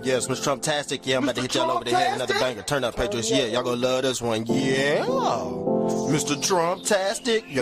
Yes, Mr. Trump-tastic, yeah, I'm about to hit y'all over the head with another banger. Turn up, Patriots, yeah, y'all gonna love this one, yeah. Mr. Trump-tastic, yeah.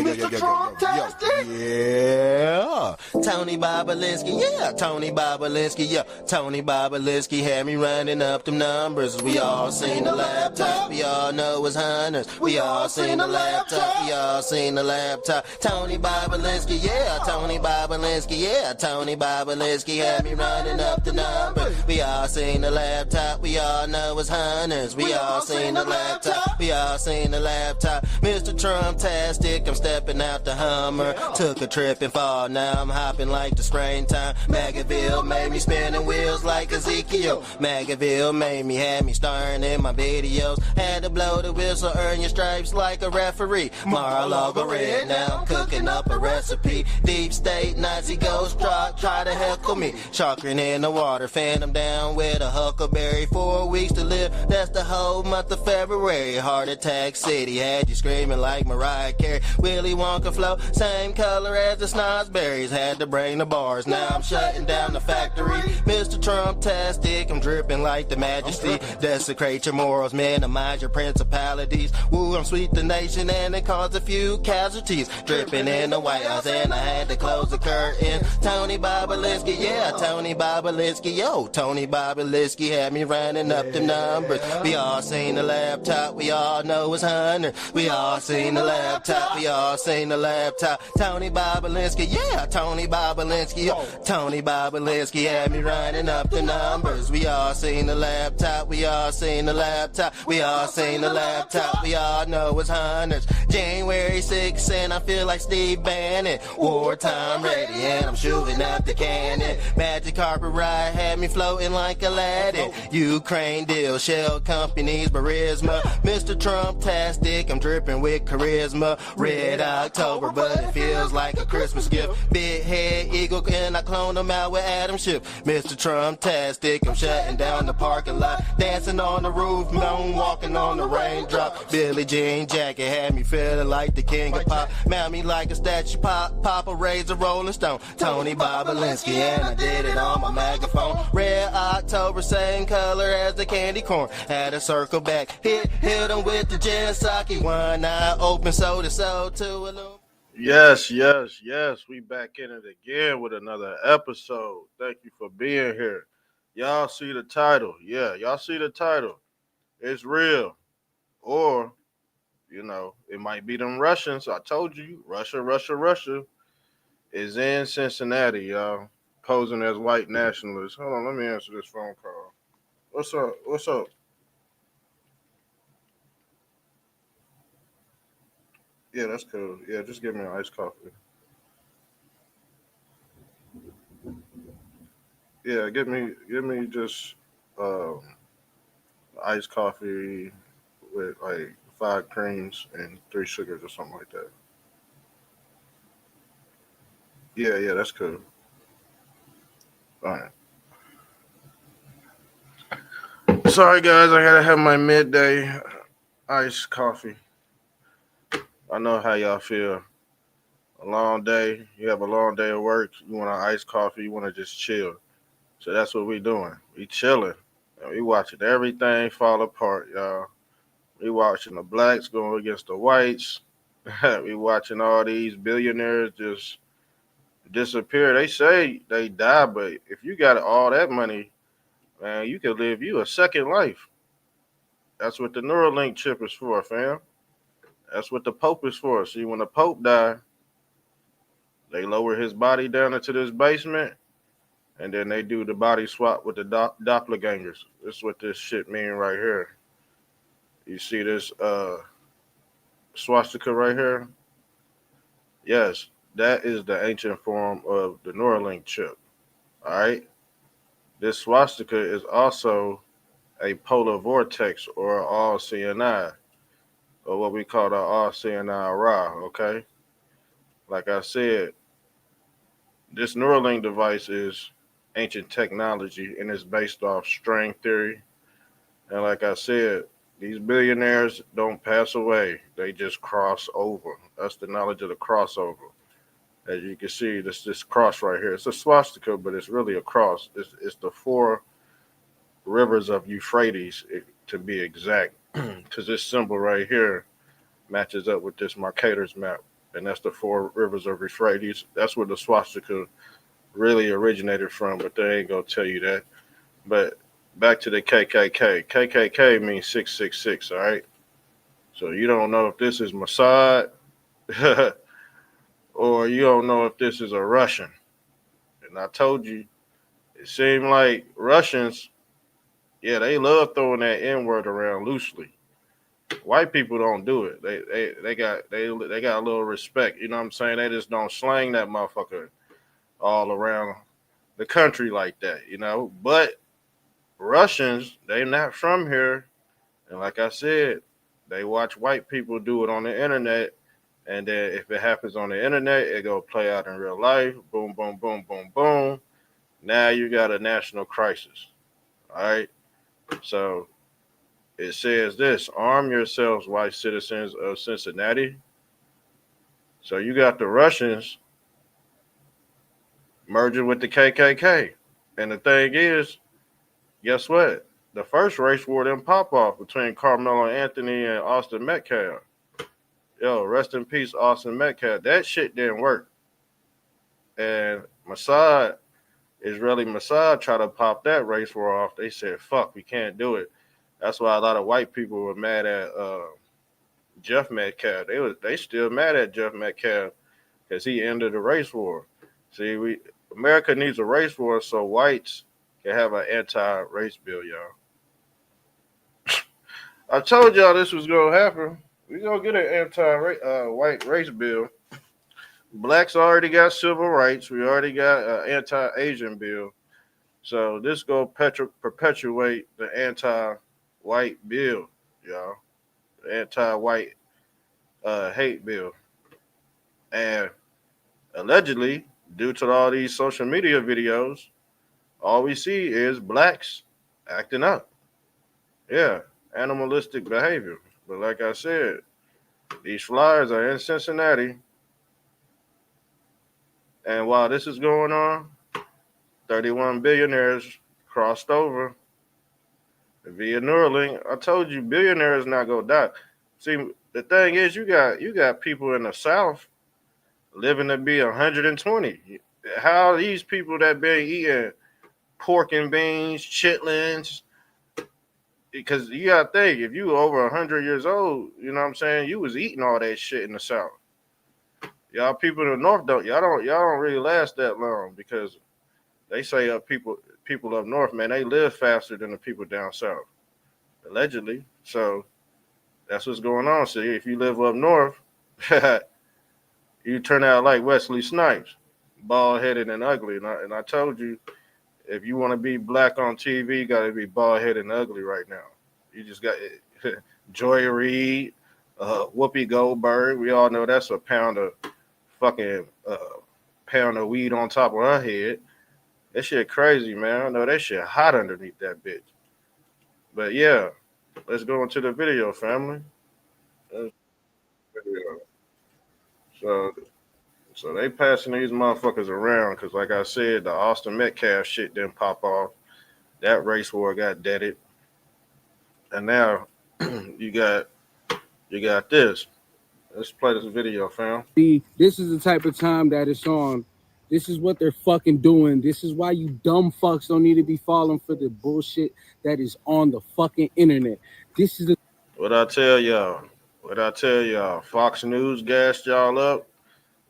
Tony Bobolinsky, yeah, Tony Bobolinsky, yeah. Tony Bobolinsky had me running up them numbers. We all seen the laptop, we all know it's hunters. We all seen the laptop, we all seen the laptop. Tony Bobolinsky, yeah, Tony Bobolinsky, yeah. Tony Bobolinsky had me running up the numbers. We all seen the laptop, we all know it's hunters. We all seen the laptop, we all seen the laptop. Mr. Trump-tastic, I'm stepping out the Hummer. Took a trip and fall, now I'm hopping like the springtime. Magaville made me spinning wheels like Ezekiel. Magaville made me, had me starring in my videos. Had to blow the whistle, earn your stripes like a referee. Mar-a-Lago red, now I'm cooking up a recipe. Deep state, Nazi ghost try to heckle me. Chakrin in the water, fan 'em down with a huckleberry. 4 weeks to live, that's the whole month of February. Heart attack city, had you screaming like Mariah Carey. Willy Wonka flow, same color as the snozzberries. Had to bring the bars, now I'm shutting down the factory. Mr. Trump-tastic, I'm dripping like the majesty. Desecrate your morals, minimize your principalities. Woo, I'm sweet the nation and it caused a few casualties. Dripping in the White House and I had to close the curtain. Tony Bobolinsky, yeah, Tony Bobolinsky, yo. Tony Bobolinsky had me running up the numbers. We all seen the laptop, we all know it's Hunter. We all seen the laptop, we all seen the laptop. Tony Bobolinsky, yeah, Tony Bobolinsky, yo. Tony Bobolinsky had me running up the numbers. We all seen the laptop, we all seen the laptop. We all seen the laptop, we all know it's Hunters. January 6th and I feel like Steve Bannon. Wartime ready and I'm shooting out the cannon. Magic carpet ride had me floating like Aladdin. Ukraine deal, shell companies, Barisma. Mr. Trump-tastic, I'm dripping with charisma. Red October, but it feels like a Christmas gift. Big head eagle and I clone them out with Adam Schiff. Mr. Trump-tastic, I'm shutting down the parking lot. Dancing on the roof, walking on the raindrop. Billie Jean jacket had me feeling like the king of pop. Mount me like a statue, Papa raised a Rolling Stone. Tony Bobolinsky, and I did it on my megaphone. Red October, same color as the candy corn. Had to circle back, hit him with the gin sake. One eye open, sold his soul to a little. Yes. We back in it again with another episode. Thank you for being here. Y'all see the title. Yeah, y'all see the title. It's real. Or, it might be them Russians. I told you, Russia is in Cincinnati, y'all, posing as white nationalists. Hold on, let me answer this phone call. What's up? Yeah, that's cool. Yeah, just give me an iced coffee. Yeah, give me just iced coffee with like 5 creams and 3 sugars or something like that. Yeah, that's cool. All right. Sorry, guys, I gotta have my midday iced coffee. I know how y'all feel. A long day, you have a long day of work, you want an iced coffee, you want to just chill. So that's what we doing. We chilling. And we watching everything fall apart, y'all. We watching the blacks going against the whites. We watching all these billionaires just disappear. They say they die, but if you got all that money, man, you could live you a second life. That's what the Neurolink chip is for, fam. That's what the Pope is for. See, when the Pope died, they lower his body down into this basement, and then they do the body swap with the doppelgangers. This is what this shit mean right here. You see this swastika right here? Yes, that is the ancient form of the Neuralink chip. All right? This swastika is also a polar vortex or all-seeing eye, or what we call the all-seeing eye Ra, okay? Like I said, this Neuralink device is ancient technology and it's based off string theory. And like I said, these billionaires don't pass away. They just cross over. That's the knowledge of the crossover. As you can see, this cross right here. It's a swastika, but it's really a cross. It's the four rivers of Euphrates, to be exact, because this symbol right here matches up with this Mercator's map, and that's the four rivers of Euphrates. That's where the swastika really originated from, but they ain't gonna tell you that. But back to the KKK. KKK means 666. All right. So you don't know if this is Mossad or you don't know if this is a Russian. And I told you, it seemed like Russians, yeah, they love throwing that N word around loosely. White people don't do it. They got a little respect. You know what I'm saying? They just don't slang that motherfucker all around the country like that. You know, but Russians, they not from here, and like I said, they watch white people do it on the internet, and then if it happens on the internet, it go play out in real life. Boom, boom, boom, boom, boom. Now you got a national crisis. All right. So it says this: arm yourselves, white citizens of Cincinnati. So you got the Russians merging with the KKK, and the thing is, guess what? The first race war didn't pop off between Carmelo Anthony and Austin Metcalf. Yo, rest in peace, Austin Metcalf. That shit didn't work. And Mossad, Israeli Mossad, tried to pop that race war off. They said, fuck, we can't do it. That's why a lot of white people were mad at Jeff Metcalf. They still mad at Jeff Metcalf because he ended the race war. See, America needs a race war so whites can have an anti-race bill, y'all. I told y'all this was gonna happen. We gonna get an anti-white race bill. Blacks already got civil rights. We already got an anti-Asian bill. So this go perpetuate the anti-white bill, y'all. The anti-white hate bill. And allegedly, due to all these social media videos, all we see is blacks acting up. Yeah, animalistic behavior. But like I said, these flyers are in Cincinnati. And while this is going on, 31 billionaires crossed over via Neurolink. I told you, billionaires not gonna die. See, the thing is, you got people in the South living to be 120. How are these people that been eating pork and beans, chitlins? Because you gotta think, if you were over 100 years old, you know what I'm saying, you was eating all that shit in the South. Y'all people in the North y'all don't really last that long because they say people up north, man, they live faster than the people down south, allegedly. So that's what's going on. So if you live up north, you turn out like Wesley Snipes, bald headed and ugly. And I told you, if you want to be black on TV, you got to be bald headed and ugly right now. You just got Joy Reid, Whoopi Goldberg. We all know that's a fucking pound of weed on top of her head. That shit crazy, man. I know that shit hot underneath that bitch. But yeah, let's go into the video, family. Video. So, so they passing these motherfuckers around because, like I said, the Austin Metcalf shit didn't pop off. That race war got deaded, and now you got this. Let's play this video, fam. This is the type of time that it's on. This is what they're fucking doing. This is why you dumb fucks don't need to be falling for the bullshit that is on the fucking internet. This is What I tell y'all. Fox News gassed y'all up.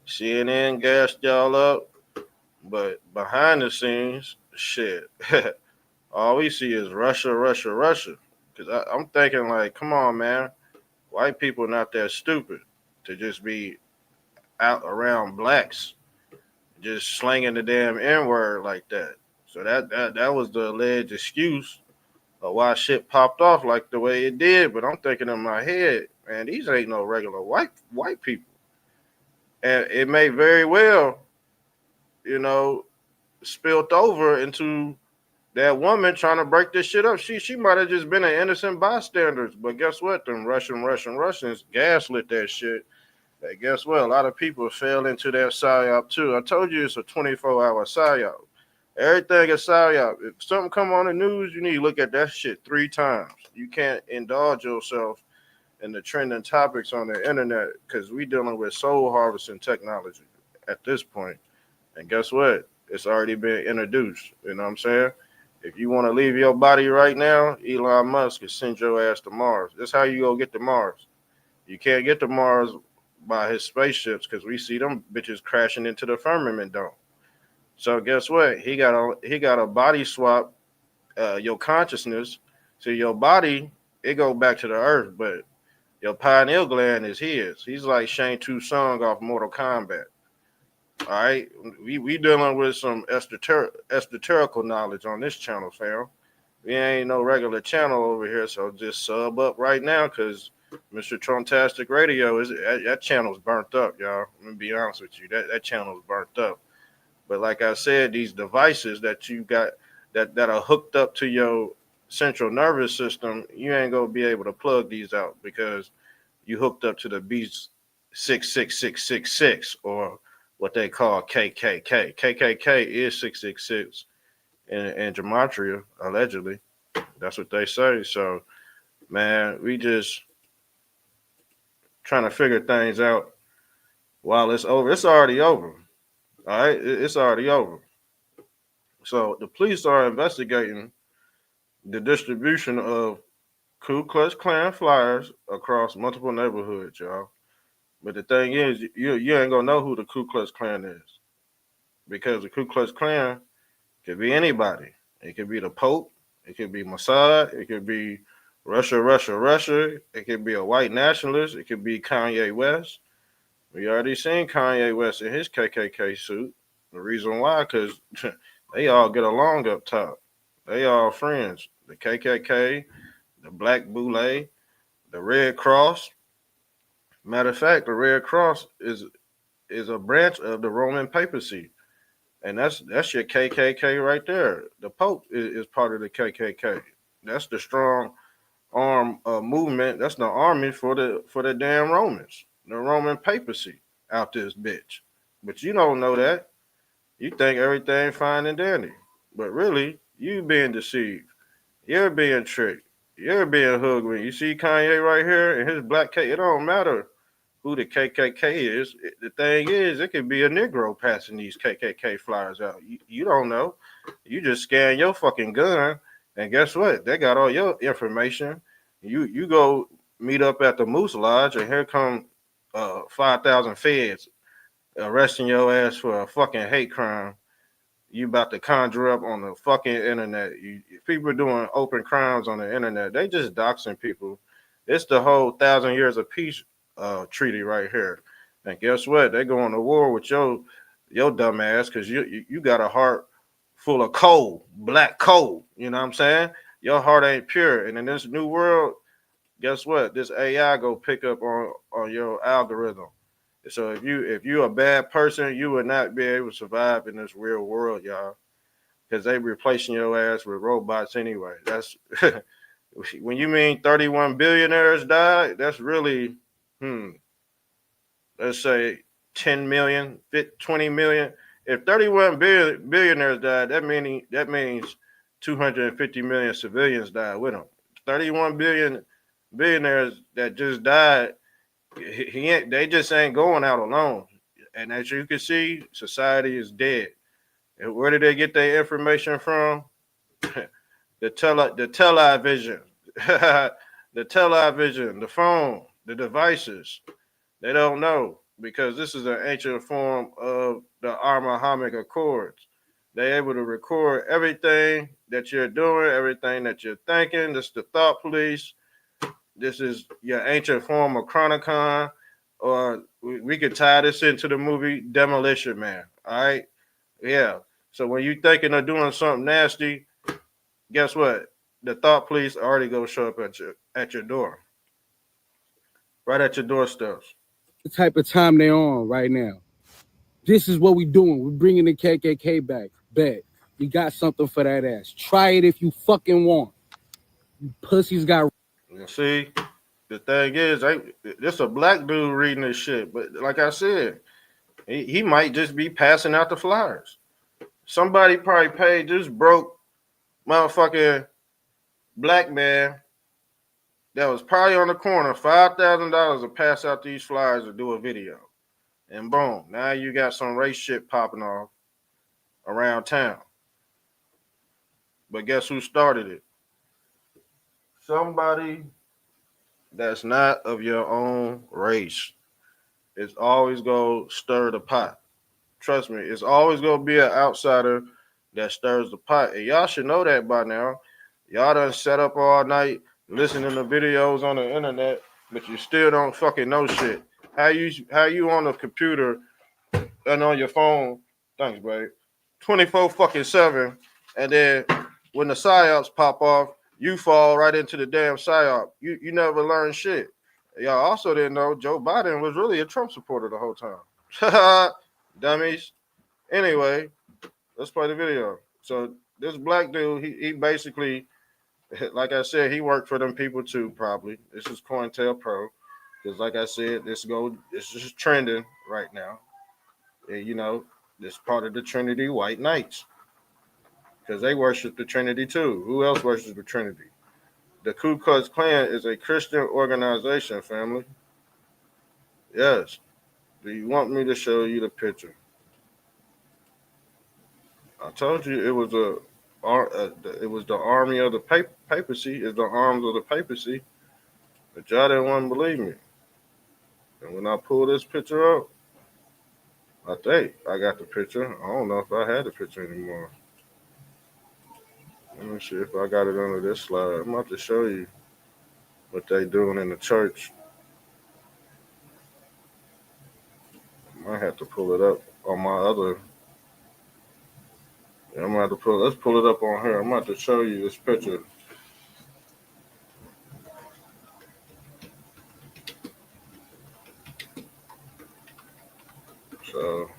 CNN gassed y'all up. But behind the scenes, shit, all we see is Russia, Russia, Russia. Because I'm thinking, like, come on, man. White people not that stupid to just be out around blacks, just slinging the damn N-word like that. So that was the alleged excuse of why shit popped off like the way it did. But I'm thinking in my head, man, these ain't no regular white people. And it may very well, you know, spilt over into that woman trying to break this shit up. She might have just been an innocent bystander. But guess what? Them Russians gaslit that shit. Hey, guess what? A lot of people fell into that psyop too. I told you it's a 24-hour psyop. Everything is psyop. If something come on the news, you need to look at that shit 3 times. You can't indulge yourself in the trending topics on the internet because we dealing with soul harvesting technology at this point. And guess what? It's already been introduced. You know what I'm saying? If you want to leave your body right now, Elon Musk can send your ass to Mars. That's how you go get to Mars. You can't get to Mars by his spaceships because we see them bitches crashing into the firmament dome. So guess what? He got a body swap your consciousness. So your body, it go back to the earth, but your pineal gland is his. He's like Shang Tsung off Mortal Kombat. All right, we dealing with some esoterical knowledge on this channel, fam. We ain't no regular channel over here, so just sub up right now, cause Mr. Trumptastic Radio is that channel's burnt up, y'all. Let me be honest with you, that channel's burnt up. But like I said, these devices that you got that are hooked up to your central nervous system, you ain't gonna be able to plug these out because you hooked up to the beast 66666 or what they call KKK. KKK is 666 in gematria, allegedly. That's what they say. So, man, we just trying to figure things out while it's over. It's already over. All right, it's already over. So the police are investigating the distribution of Ku Klux Klan flyers across multiple neighborhoods, y'all. But the thing is, you ain't gonna know who the Ku Klux Klan is because the Ku Klux Klan could be anybody. It could be the Pope. It could be Mossad. It could be Russia, Russia, Russia. It could be a white nationalist. It could be Kanye West. We already seen Kanye West in his KKK suit. The reason why, because they all get along up top. They all friends. The KKK, the Black Boule, the Red Cross. Matter of fact, the Red Cross is a branch of the Roman papacy. And that's your KKK right there. The Pope is part of the KKK. That's the strong arm movement. That's the army for the damn Romans, the Roman papacy out this bitch. But you don't know that. You think everything fine and dandy, but really you being deceived. You're being tricked. You're being hoodwinked. When you see Kanye right here and his black K, it don't matter who the KKK is. The thing is, it could be a Negro passing these KKK flyers out. You don't know. You just scan your fucking gun, and guess what? They got all your information. You go meet up at the Moose Lodge, and here come 5,000 feds arresting your ass for a fucking hate crime. You about to conjure up on the fucking internet. People doing open crimes on the internet. They just doxing people. It's the whole 1,000 years of peace treaty right here. And guess what? They going to war with your dumb ass because you got a heart full of coal, black coal. You know what I'm saying? Your heart ain't pure. And in this new world, guess what? This AI go pick up on your algorithm. So if you're a bad person, you would not be able to survive in this real world, y'all, because they replacing your ass with robots anyway. That's when you mean 31 billionaires died. That's really, let's say 10 million, 20 million. If 31 billionaires died, that means 250 million civilians died with them. 31 billionaires that just died. They just ain't going out alone. And as you can see, society is dead. And where did they get their information from? the television, the television, the phone, the devices. They don't know because this is an ancient form of the Abrahamic Accords. They're able to record everything that you're doing, everything that you're thinking. This is the thought police. This is your ancient form of Chronicon, or we could tie this into the movie Demolition Man. All right, yeah. So when you thinking of doing something nasty, guess what? The thought police already go show up at your door, right at your doorsteps. The type of time they're on right now. This is what we doing. We're bringing the KKK back. Bet we got something for that ass. Try it if you fucking want. You pussies got. You see, The thing is, this a black dude reading this shit, but like I said, he might just be passing out the flyers. Somebody probably paid this broke motherfucking black man that was probably on the corner $5,000 to pass out these flyers to do a video. And boom, now you got some race shit popping off around town. But guess who started it? Somebody that's not of your own race. It's always going to stir the pot. Trust me, it's always going to be an outsider that stirs the pot. And y'all should know that by now. Y'all done set up all night listening to videos on the internet, but you still don't fucking know shit. How you on the computer and on your phone, thanks, babe, 24/7, and then when the psyops pop off, you fall right into the damn psyop. You never learn shit. Y'all also didn't know Joe Biden was really a Trump supporter the whole time. Dummies. Anyway, let's play the video. So this black dude, he basically, like I said, he worked for them people too, probably. This is COINTELPRO. Because like I said, this is trending right now. And, you know, this part of the Trinity White Knights. Because they worship the Trinity too. Who else worships the Trinity? The Ku Klux Klan is a Christian organization, family. Yes. Do you want me to show you the picture? I told you it was the army of the papacy. It's the arms of the papacy. But y'all didn't want to believe me. And when I pull this picture up, I think I got the picture. I don't know if I had the picture anymore. Let me see if I got it under this slide. I'm about to show you what they doing in the church. I might have to pull it up on my other. Yeah, I'm gonna have to let's pull it up on here. I'm about to show you this picture. So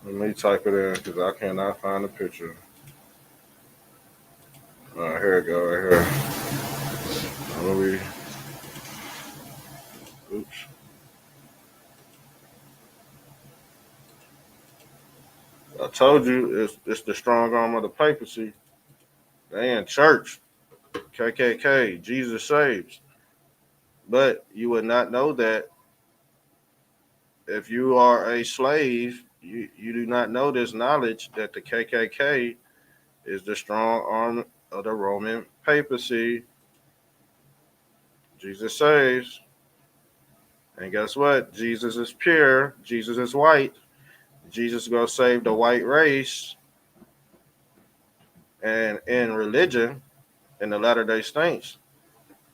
let me type it in because I cannot find the picture. All right, here we go, right here. Oops. I told you it's the strong arm of the papacy. They in church. KKK, Jesus saves. But you would not know that if you are a slave, you do not know this knowledge that the KKK is the strong arm of the Roman papacy. Jesus saves. And guess what? Jesus is pure. Jesus is white. Jesus is going to save the white race. And in religion, in the Latter-day Saints,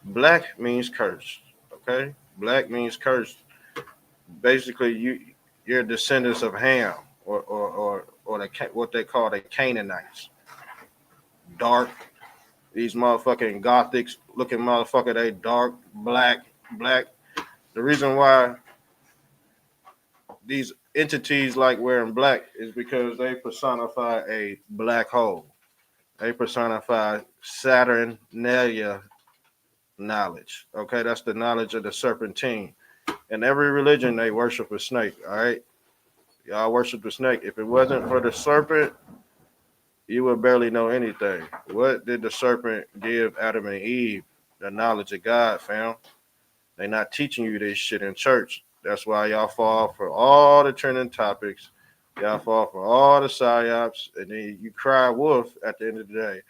black means cursed. Okay? Black means cursed. Basically, you're descendants of Ham or what they call the Canaanites. Dark. These motherfucking Gothics looking motherfucker, they dark, black. The reason why these entities like wearing black is because they personify a black hole. They personify Saturnalia knowledge. Okay, that's the knowledge of the serpentine. In every religion, they worship a snake. All right, y'all worship the snake. If it wasn't for the serpent, you would barely know anything. What did the serpent give Adam and Eve? The knowledge of God, fam. They're not teaching you this shit in church. That's why y'all fall for all the trending topics. Y'all fall for all the psyops, and then you cry wolf at the end of the day.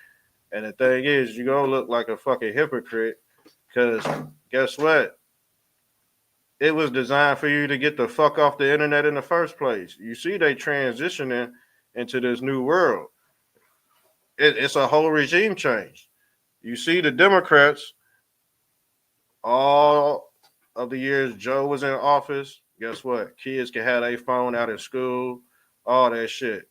And the thing is, you're going to look like a fucking hypocrite because guess what? It was designed for you to get the fuck off the internet in the first place. You see they transitioning into this new world. It's a whole regime change. You see the Democrats, all of the years Joe was in office, guess what? Kids can have their phone out in school, all that shit.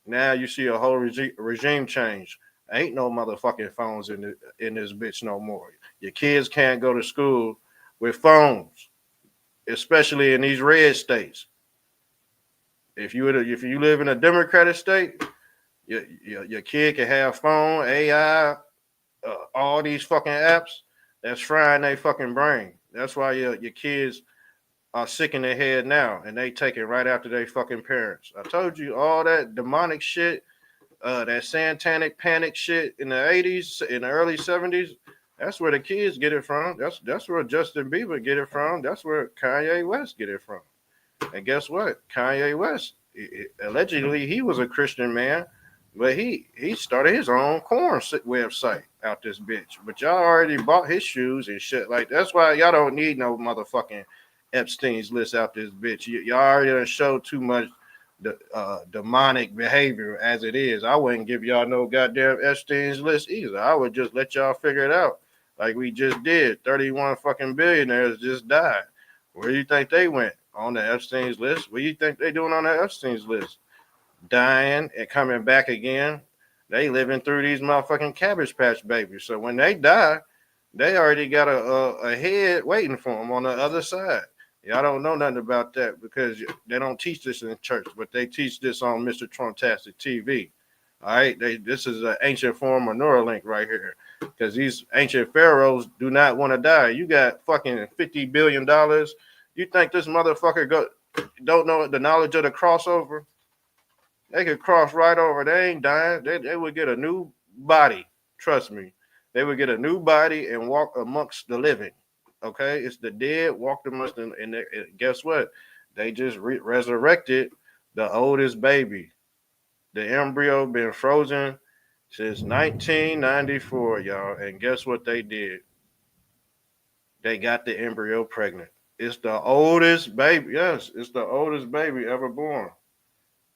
Now you see a whole regime change. Ain't no motherfucking phones in this bitch no more. Your kids can't go to school with phones, especially in these red states. If you live in a Democratic state, your kid can have phone, AI, all these fucking apps. That's frying their fucking brain. That's why your kids are sick in their head now, and they take it right after their fucking parents. I told you all that demonic shit, that satanic panic shit in the 80s, in the early 70s. That's where the kids get it from. That's where Justin Bieber get it from. That's where Kanye West get it from. And guess what? Kanye West, allegedly, he was a Christian man, but he started his own corn website out this bitch. But y'all already bought his shoes and shit. Like, that's why y'all don't need no motherfucking Epstein's list out this bitch. Y'all already done showed too much demonic behavior as it is. I wouldn't give y'all no goddamn Epstein's list either. I would just let y'all figure it out like we just did. 31 fucking billionaires just died. Where do you think they went? On the Epstein's list? What do you think they doing on the Epstein's list? Dying and coming back again. They living through these motherfucking Cabbage Patch babies. So when they die, they already got a head waiting for them on the other side. Y'all don't know nothing about that because they don't teach this in church, but they teach this on Mr. Trumptastic TV. All right, this is an ancient form of Neurolink right here because these ancient pharaohs do not want to die. You got fucking $50 billion. You think this motherfucker don't know the knowledge of the crossover? They could cross right over. They ain't dying. They would get a new body. Trust me. They would get a new body and walk amongst the living. Okay? It's the dead walked amongst them. And guess what? They just resurrected the oldest baby. The embryo been frozen since 1994, y'all. And guess what they did? They got the embryo pregnant. It's the oldest baby. Yes, it's the oldest baby ever born.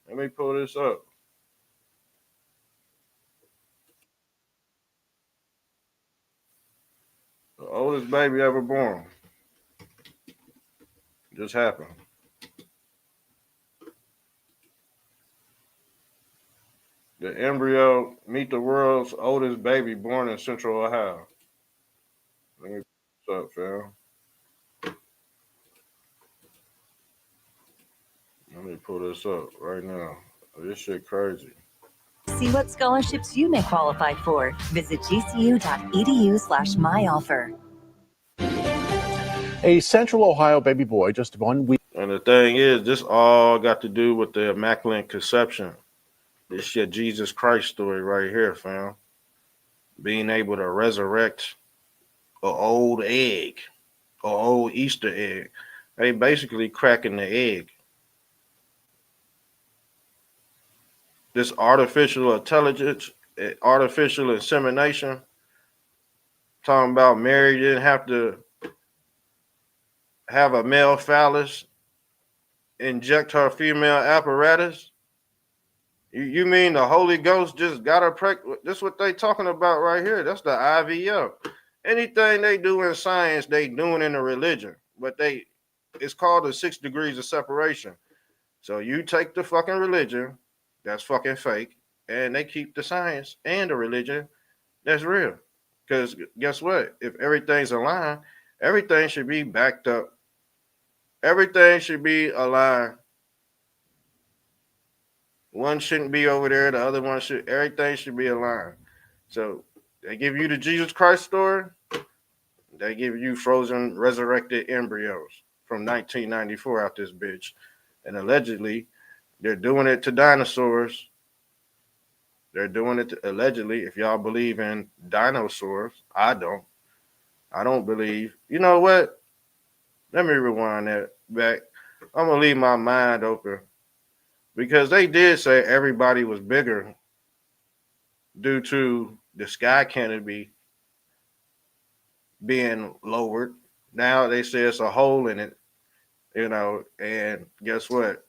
Let me pull this up. The oldest baby ever born. Just happened. The embryo meet the world's oldest baby born in Central Ohio. Let me pull this up, fam. Let me pull this up right now. This shit crazy. See what scholarships you may qualify for. Visit gcu.edu/myoffer. A Central Ohio baby boy just 1 week. And the thing is, this all got to do with the Immaculate Conception. This your Jesus Christ story right here, fam. Being able to resurrect an old egg, an old Easter egg. They basically cracking the egg. This artificial intelligence, artificial insemination, talking about Mary didn't have to have a male phallus inject her female apparatus. You mean the Holy Ghost just got her pregnant? This is what they talking about right here. That's the IVF. Anything they do in science, they doing in a religion. But it's called the 6 degrees of separation. So you take the fucking religion, that's fucking fake, and they keep the science and the religion that's real. Because guess what? If everything's aligned, everything should be backed up. Everything should be aligned. One shouldn't be over there. The other one should. Everything should be aligned. So they give you the Jesus Christ story. They give you frozen, resurrected embryos from 1994 out this bitch. And allegedly, they're doing it to dinosaurs. They're doing it to, allegedly, if y'all believe in dinosaurs. I don't. I don't believe. You know what? Let me rewind that back. I'm going to leave my mind open. Because they did say everybody was bigger due to the sky canopy being lowered. Now they say it's a hole in it, and guess what?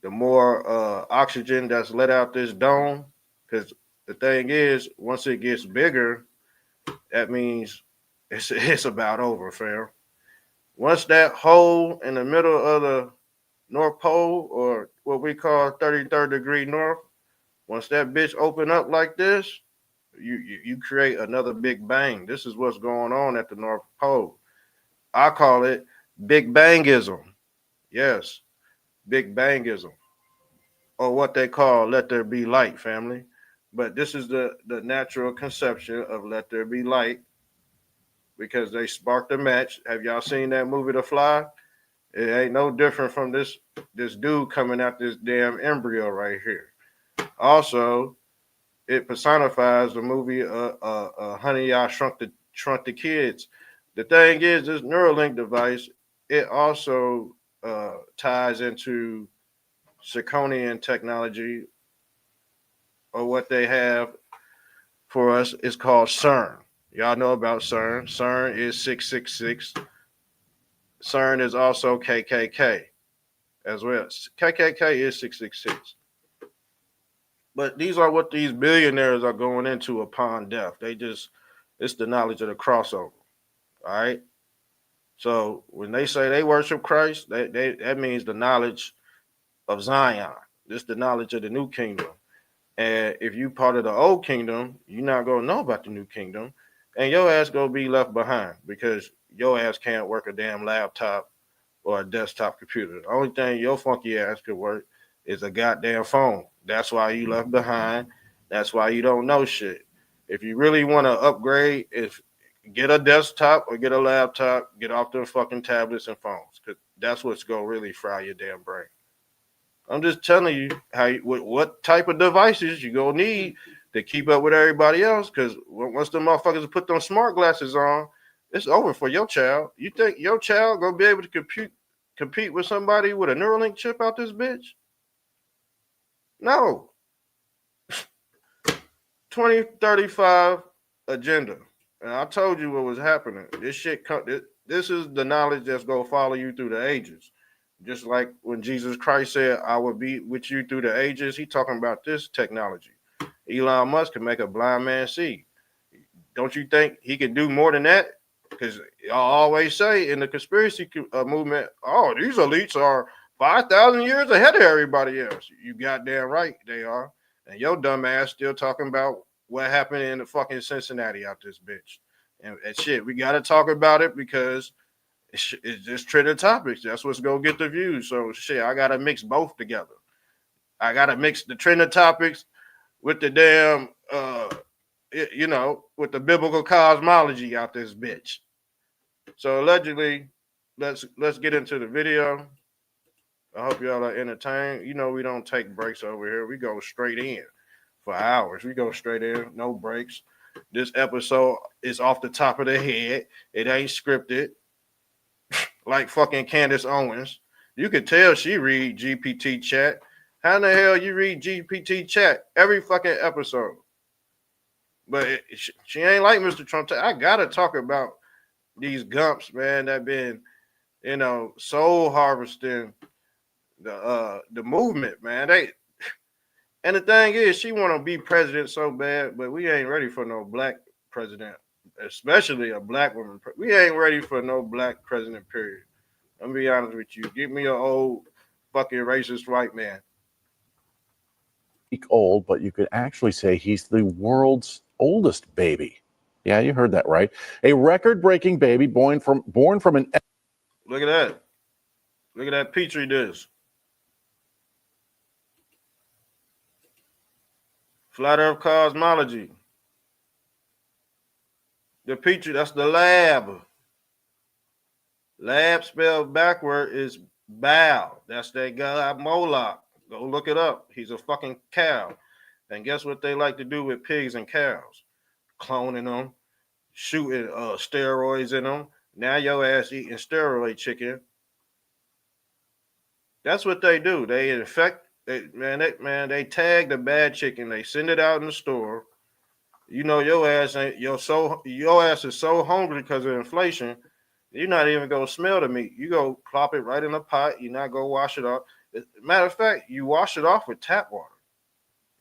The more oxygen that's let out this dome, because the thing is, once it gets bigger, that means it's about over, fam. Once that hole in the middle of the North Pole, or what we call 33rd degree north, once that bitch open up like this, you create another big bang. This is what's going on at the North Pole. I call it Big Bangism. Yes, Big Bangism. Or what they call let there be light, family. But this is the natural conception of let there be light. because they sparked a match. Have y'all seen that movie, The Fly? It ain't no different from this dude coming out this damn embryo right here. Also, it personifies the movie Honey, I Shrunk the Kids. The thing is, this Neurolink device, it also ties into zirconian technology, or what they have for us is called CERN. Y'all know about CERN. CERN is 666. CERN is also KKK as well. KKK is 666. But these are what these billionaires are going into upon death. It's the knowledge of the crossover. All right. So when they say they worship Christ, that means the knowledge of Zion. This is the knowledge of the new kingdom. And if you part of the old kingdom, you're not gonna know about the new kingdom, and your ass gonna be left behind because your ass can't work a damn laptop or a desktop computer. The only thing your funky ass could work is a goddamn phone. That's why you left behind. That's why you don't know shit. If you really want to upgrade, get a desktop or get a laptop, get off the fucking tablets and phones, because that's what's gonna really fry your damn brain. I'm just telling you what type of devices you gonna need to keep up with everybody else. Because once the motherfuckers put them smart glasses on, it's over for your child. You think your child gonna be able to compete with somebody with a Neuralink chip out this bitch? No. 2035 agenda, and I told you what was happening. This shit, this is the knowledge that's gonna follow you through the ages. Just like when Jesus Christ said, I will be with you through the ages, he talking about this technology. Elon Musk can make a blind man see. Don't you think he can do more than that? Because y'all always say in the conspiracy movement, oh, these elites are 5,000 years ahead of everybody else. You goddamn right they are. And your dumb ass still talking about what happened in the fucking Cincinnati out this bitch. And shit, we got to talk about it because it's just trending topics. That's what's gonna get the views. So shit, I gotta mix both together. I gotta mix the trending topics with the damn, with the biblical cosmology out this bitch. So allegedly, let's get into the video. I hope y'all are entertained. You know we don't take breaks over here. We go straight in for hours. We go straight in, no breaks. This episode is off the top of the head. It ain't scripted. Like fucking Candace Owens. You could tell she read GPT chat. How in the hell you read GPT chat every fucking episode? But she ain't like Mr. Trump. I gotta talk about these gumps, man, that been, soul harvesting the movement, man. And the thing is, she want to be president so bad, but we ain't ready for no black president, especially a black woman. We ain't ready for no black president, period. I'm gonna be honest with you. Give me an old fucking racist white man. Old, but you could actually say he's the world's oldest baby. Yeah, you heard that right. A record-breaking baby born from an. Look at that. Look at that petri dish. Flat Earth cosmology. The petri, that's the lab. Lab spelled backward is Baal. That's that guy Moloch. Go look it up. He's a fucking cow. And guess what they like to do with pigs and cows? Cloning them, shooting steroids in them. Now your ass eating steroid chicken. That's what they do. They infect. They tag the bad chicken. They send it out in the store. You know your ass is so hungry because of inflation. You're not even gonna smell the meat. You go plop it right in a pot. You're not gonna wash it off. Matter of fact, you wash it off with tap water.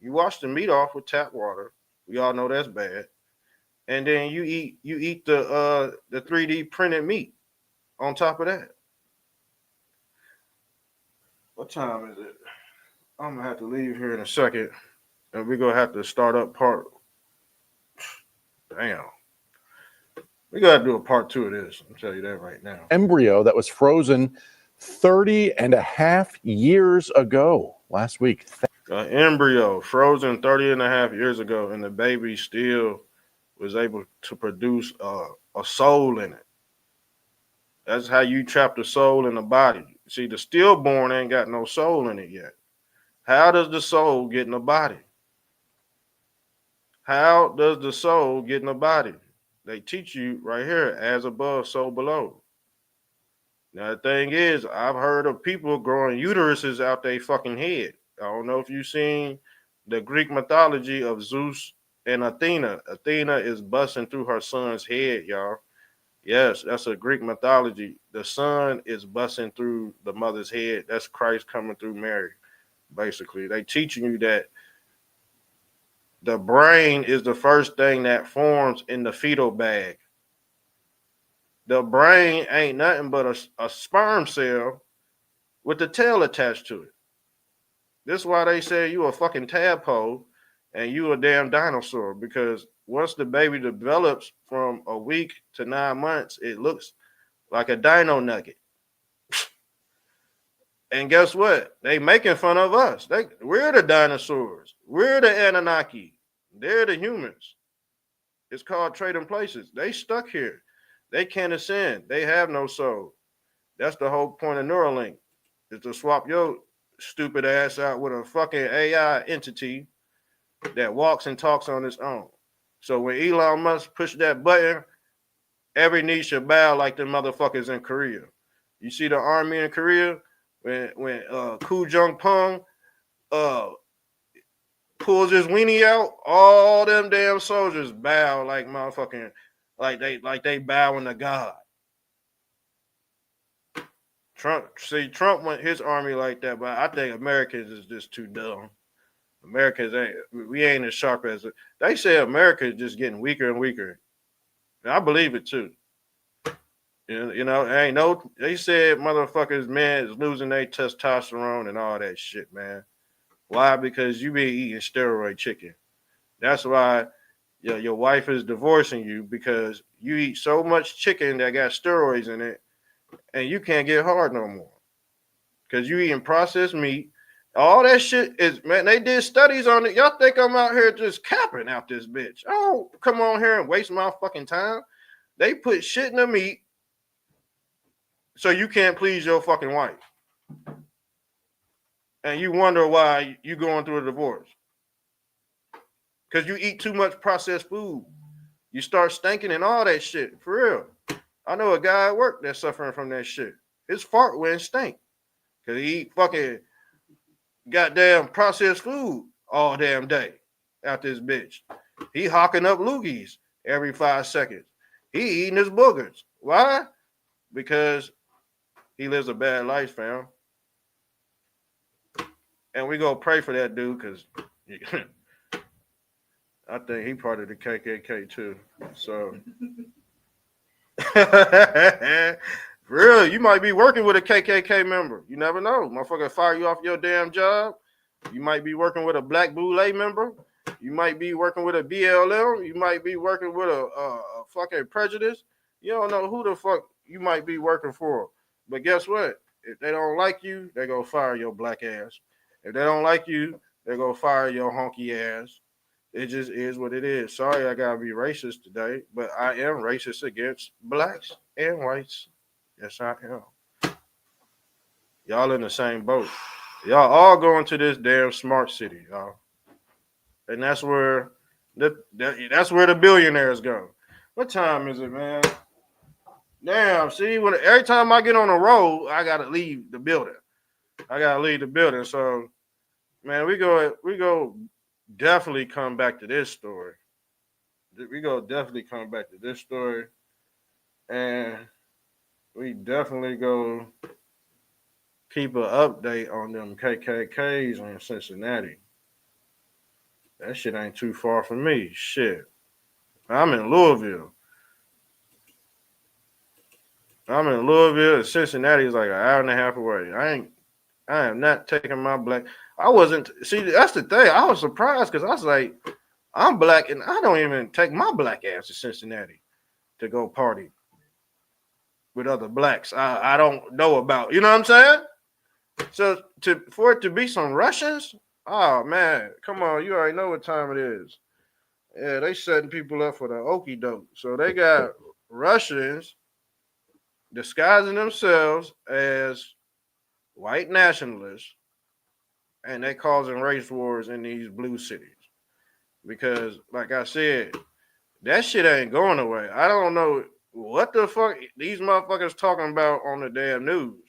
You wash the meat off with tap water. We all know that's bad. And then you eat the 3D printed meat on top of that. What time is it? I'm gonna have to leave here in a second, and we're gonna have to start up part. Damn. We gotta do a part 2 of this. I'll tell you that right now. Embryo that was frozen 30 and a half years ago last week. An embryo frozen 30 and a half years ago, and the baby still was able to produce a soul in it. That's how you trap the soul in the body. See, the stillborn ain't got no soul in it yet. How does the soul get in the body? How does the soul get in the body? They teach you right here, as above, so below. Now, the thing is, I've heard of people growing uteruses out their fucking head. I don't know if you've seen the Greek mythology of Zeus and Athena. Athena is busting through her son's head, y'all. Yes, that's a Greek mythology. The son is busting through the mother's head. That's Christ coming through Mary, basically. They teaching you that the brain is the first thing that forms in the fetal bag. The brain ain't nothing but a sperm cell with the tail attached to it. This is why they say you a fucking tadpole and you a damn dinosaur, because once the baby develops from a week to 9 months, it looks like a dino nugget. And guess what? They making fun of us. We're the dinosaurs. We're the Anunnaki. They're the humans. It's called trading places. They stuck here. They can't ascend. They have no soul. That's the whole point of Neurolink, is to swap your stupid ass out with a fucking AI entity that walks and talks on its own. So when Elon Musk pushed that button, every knee should bow like the motherfuckers in Korea. You see the army in Korea when Ku Jung Pung pulls his weenie out, all them damn soldiers bow like motherfucking like they bowing to God. Trump went his army like that, but I think Americans is just too dumb. Americans ain't as sharp as it. They say America is just getting weaker and weaker. And I believe it too. You know, ain't no. They said motherfuckers, man, is losing their testosterone and all that shit, man. Why? Because you be eating steroid chicken. That's why your wife is divorcing you, because you eat so much chicken that got steroids in it, and you can't get hard no more. Because you eating processed meat. All that shit is, man, they did studies on it. Y'all think I'm out here just capping out this bitch. Oh, come on here and waste my fucking time. They put shit in the meat so you can't please your fucking wife. And you wonder why you going through a divorce. Because you eat too much processed food. You start stinking and all that shit. For real. I know a guy at work that's suffering from that shit. His fart went stink. Because he eat fucking goddamn processed food all damn day out this bitch. He hawking up loogies every 5 seconds. He eating his boogers. Why? Because he lives a bad life, fam. And we gonna pray for that dude, because I think he part of the KKK too. So for real, you might be working with a KKK member. You never know. Motherfucker fire you off your damn job. You might be working with a Black Boule member. You might be working with a BLM. You might be working with a fucking prejudice. You don't know who the fuck you might be working for. But guess what? If they don't like you, they gonna fire your black ass. If they don't like you, they gonna fire your honky ass. It just is what it is. Sorry, I gotta be racist today, but I am racist against blacks and whites. Yes, I am. Y'all in the same boat. Y'all all going to this damn smart city, y'all. And that's where that's where the billionaires go. What time is it, man? Damn, see, every time I get on the road, I gotta leave the building. So, man, we go definitely come back to this story. And we definitely go keep an update on them KKKs in Cincinnati. That shit ain't too far from me. Shit. I'm in Louisville. And Cincinnati is like an hour and a half away. I am not taking my black. I wasn't. See, that's the thing. I was surprised because I was like, I'm black and I don't even take my black ass to Cincinnati to go party with other blacks I don't know about. You know what I'm saying? So for it to be some Russians, oh man, come on, you already know what time it is. Yeah, they setting people up for the okie doke. So they got Russians disguising themselves as white nationalists, and they causing race wars in these blue cities. Because, like I said, that shit ain't going away. I don't know what the fuck these motherfuckers talking about on the damn news.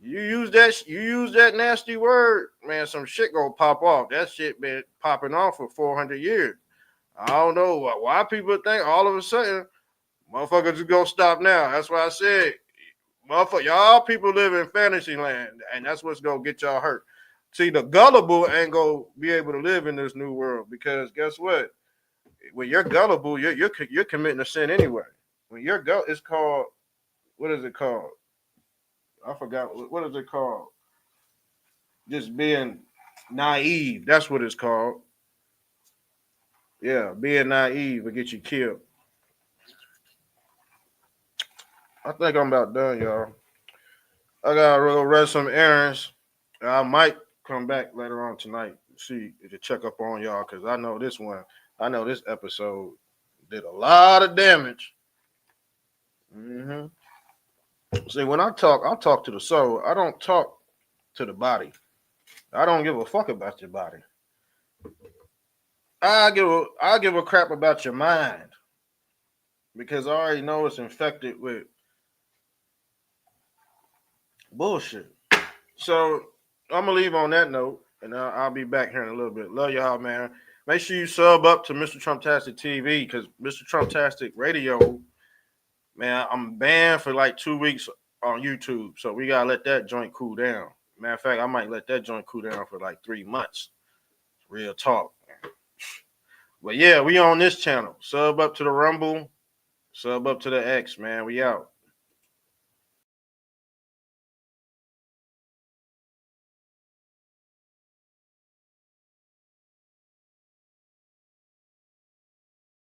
You use that nasty word, man, some shit gonna pop off. That shit been popping off for 400 years. I don't know why people think all of a sudden motherfuckers just gonna stop now. That's why I said, motherfucker, y'all people live in fantasy land, and that's what's gonna get y'all hurt. See, the gullible ain't gonna be able to live in this new world because guess what? When you're gullible, you're committing a sin anyway. When you're it's called, what is it called? I forgot, what is it called? Just being naive. That's what it's called. Yeah, being naive will get you killed. I think I'm about done, y'all. I gotta go run some errands. I might come back later on tonight to check up on y'all because I know this episode did a lot of damage. See, when I talk to the soul. I don't talk to the body. I don't give a fuck about your body. I give a crap about your mind because I already know it's infected with bullshit. So I'm gonna leave on that note, and I'll be back here in a little bit. Love y'all, man. Make sure you sub up to Mr. Trumptastic TV because Mr. Trumptastic Radio, man, I'm banned for like 2 weeks on YouTube, so we gotta let that joint cool down. Matter of fact, I might let that joint cool down for like 3 months. Real talk. But yeah, we on this channel. Sub up to the Rumble. Sub up to the X, man. We out.